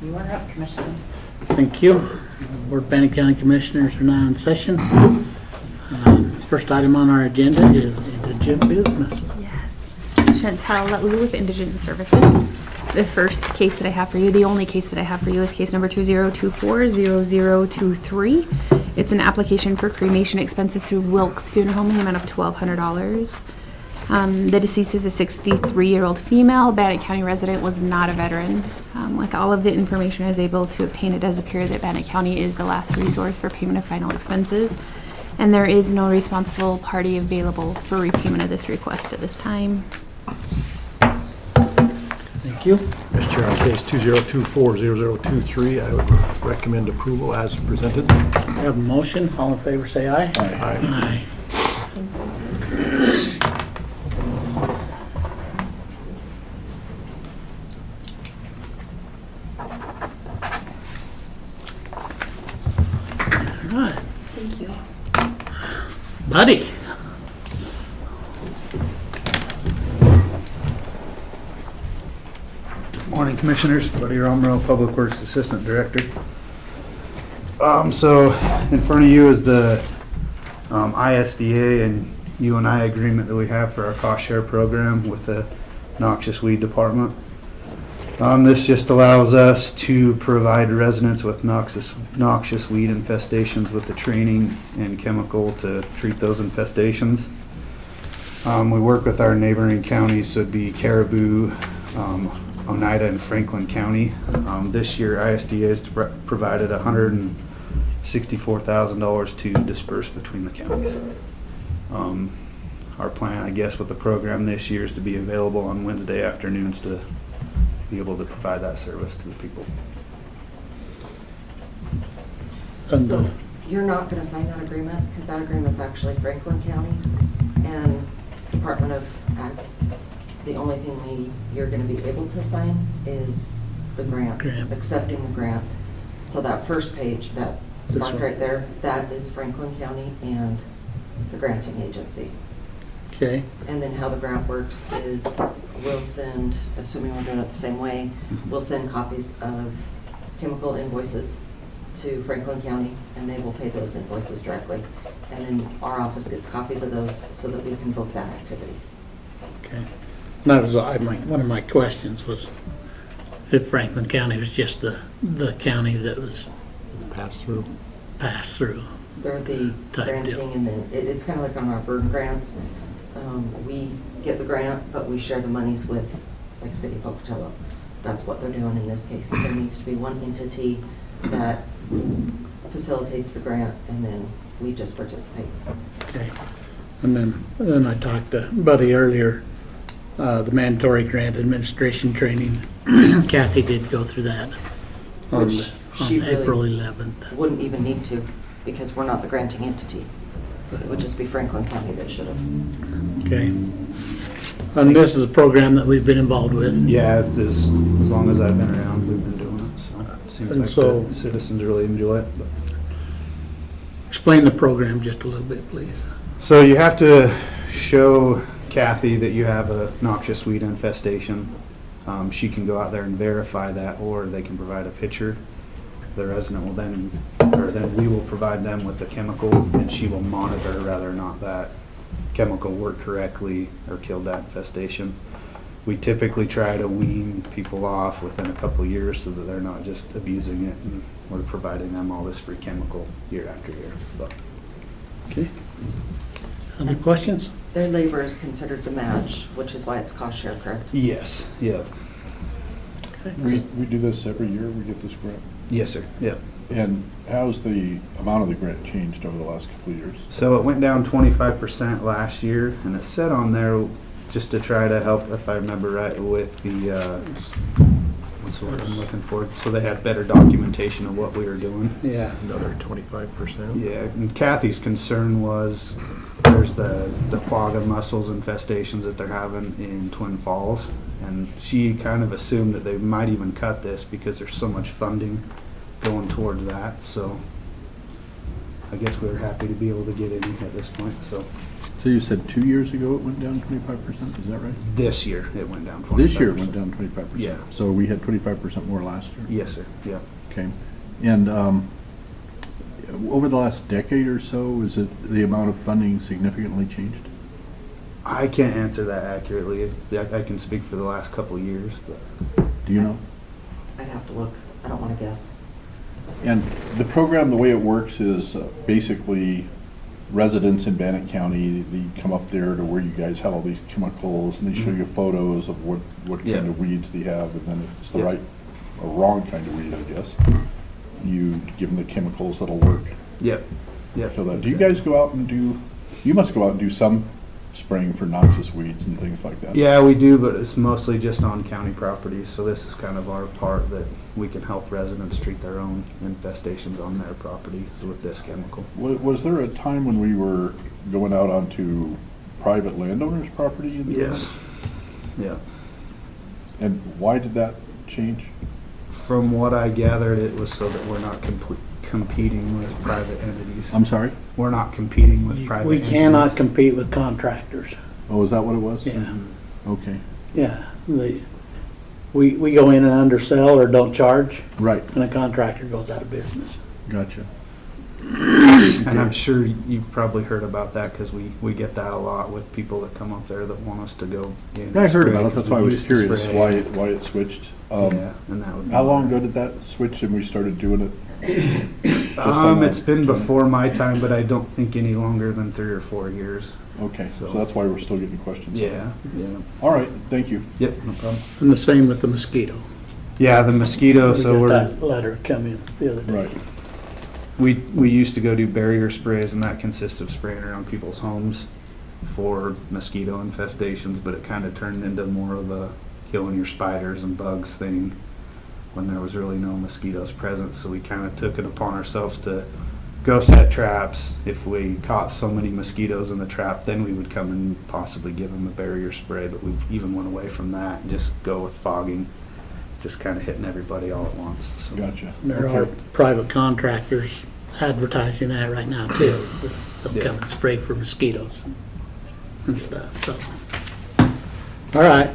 You are up, Commissioner. Thank you. Board of Bannock County Commissioners are now in session. First item on our agenda is indigent business. Yes. Chantel Lou with Indigent Services. The first case that I have for you, the only case that I have for you is case number 2024-0023. It's an application for cremation expenses through Wilkes Funeral Home in the amount of $1,200. The deceased is a 63-year-old female. Bannock County resident, was not a veteran. With all of the information I was able to obtain, it does appear that Bannock County is the last resource for payment of final expenses, and there is no responsible party available for repayment of this request at this time. Thank you. Mr. Chair, on case 2024-0023, I would recommend approval as presented. We have a motion. All in favor say aye. Aye. Aye. All right. Thank you. Buddy. Morning, Commissioners. Buddy Romero, Public Works Assistant Director. So in front of you is the ISDA and UNI agreement that we have for our cost share program with the noxious weed department. This just allows us to provide residents with noxious weed infestations with the training and chemical to treat those infestations. We work with our neighboring counties, so it'd be Caribou, Oneida, and Franklin County. This year, ISDA has provided $164,000 to disperse between the counties. Our plan, I guess, with the program this year is to be available on Wednesday afternoons to be able to provide that service to the people. So you're not going to sign that agreement because that agreement's actually Franklin County and Department of Ag. The only thing you're going to be able to sign is the grant, accepting the grant. So that first page, that spot right there, that is Franklin County and the granting agency. Okay. And then how the grant works is we'll send, assuming we're doing it the same way, we'll send copies of chemical invoices to Franklin County and they will pay those invoices directly. And then our office gets copies of those so that we can book that activity. Okay. That was one of my questions was if Franklin County was just the county that was Pass through. passed through. They're the Type granting deal. and then it's kind of like on our burn grants. We get the grant, but we share the monies with like City of Pocatello. That's what they're doing in this case. Is there needs to be one entity that facilitates the grant and then we just participate. Okay. And then I talked to Buddy earlier, the mandatory grant administration training. Kathy did go through that on Which she really April 11th. wouldn't even need to because we're not the granting entity. It would just be Franklin County that should have. Okay. And this is a program that we've been involved with. Yeah, as long as I've been around, we've been doing it. So it seems And like so- the citizens really enjoy it. But. Explain the program just a little bit, please. So you have to show Kathy that you have a noxious weed infestation. She can go out there and verify that, or they can provide a picture. The resident will then we will provide them with the chemical, and she will monitor whether or not that chemical worked correctly or killed that infestation. We typically try to wean people off within a couple of years so that they're not just abusing it, and we're providing them all this free chemical year after year. But. Okay. Other questions? Their labor is considered the match, which is why it's cost share, correct? Yes. Yeah. We do this every year, we get this grant. Yes, sir. Yeah. And how's the amount of the grant changed over the last couple of years? So it went down 25% last year, and it said on there just to try to help, if I remember right, with the what's the word I'm looking for? So they had better documentation of what we were doing. Yeah. Another 25%. Yeah, and Kathy's concern was there's the quagga mussels infestations that they're having in Twin Falls, and she kind of assumed that they might even cut this because there's so much funding going towards that. So I guess we were happy to be able to get in at this point. So So you said 2 years ago it went down 25%, is that right? This year, it went down 25%. This year it went down 25%? Yeah. So we had 25% more last year? Yes, sir, yeah. Okay. And over the last decade or so, is it the amount of funding significantly changed? I can't answer that accurately. I can speak for the last couple of years, but Do you know? I'd have to look. I don't want to guess. And the program, the way it works is basically residents in Bannock County, they come up there to where you guys have all these chemicals and they show you photos of what Yeah. kind of weeds they have, and then if it's the Yeah. right or wrong kind of weed, I guess, you give them the chemicals that'll work. yep, yep. So that, do you guys go out and do, you must go out and do some spraying for noxious weeds and things like that? Yeah, we do, but it's mostly just on county properties, so this is kind of our part that we can help residents treat their own infestations on their properties with this chemical. Was there a time when we were going out onto private landowners' property and doing Yes. it? Yeah. And why did that change? From what I gathered, it was so that we're not competing with private entities. I'm sorry? We're not competing with private We entities. cannot compete with contractors. Oh, is that what it was? Yeah, Okay, yeah. We go in and undersell or don't charge, right, and a contractor goes out of business. gotcha. And I'm sure you've probably heard about that because we get that a lot with people that come up there that want us to go in. Yeah, I heard and about it, spray, that's why I 'cause we was used to curious spray. why it switched. Yeah, and that would be How long why. ago did that switch and we started doing it? Just on It's been our- before my time, but I don't think any longer than 3 or 4 years. Okay, so So- that's why we're still getting questions. Yeah, yeah. All right, thank you. Yep, no problem. And the same with the mosquito. Yeah, the mosquito, We so got we're, that letter come in the other day. Right, we used to go do barrier sprays, and that consists of spraying around people's homes for mosquito infestations, but it kind of turned into more of a killing your spiders and bugs thing when there was really no mosquitoes present, so we kind of took it upon ourselves to go set traps. If we caught so many mosquitoes in the trap, then we would come and possibly give them a barrier spray, but we've even went away from that and just go with fogging, just kind of hitting everybody all at once. So. gotcha. There are Okay. private contractors advertising that right now too. They'll come Yeah. and spray for mosquitoes and stuff, so. All right.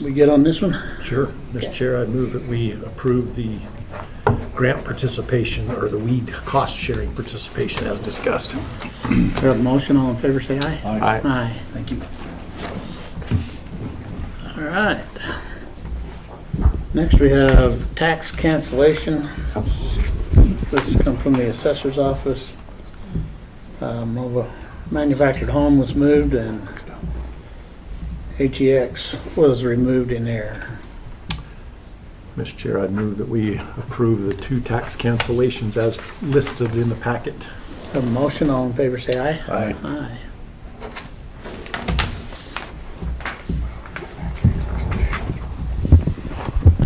We good on this one? Sure. Mr. Chair, I move that we approve the grant participation or the weed cost sharing participation as discussed. We have a motion, all in favor, say aye. Aye. Aye. Thank you. All right. Next, we have tax cancellation. This comes from the assessor's office. Of a manufactured home was moved and HEX was removed in there. Mr. Chair, I move that we approve the 2 tax cancellations as listed in the packet. Have a motion, all in favor, say aye. Aye. Aye.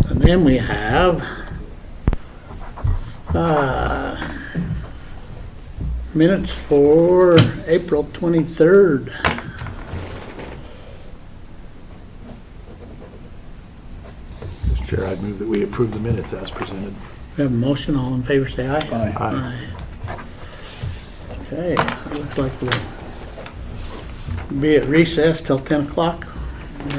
And then we have minutes for April 23rd. Mr. Chair, I move that we approve the minutes as presented. We have a motion, all in favor, say aye. Aye. Aye. Okay, looks like we'll be at recess till 10 o'clock.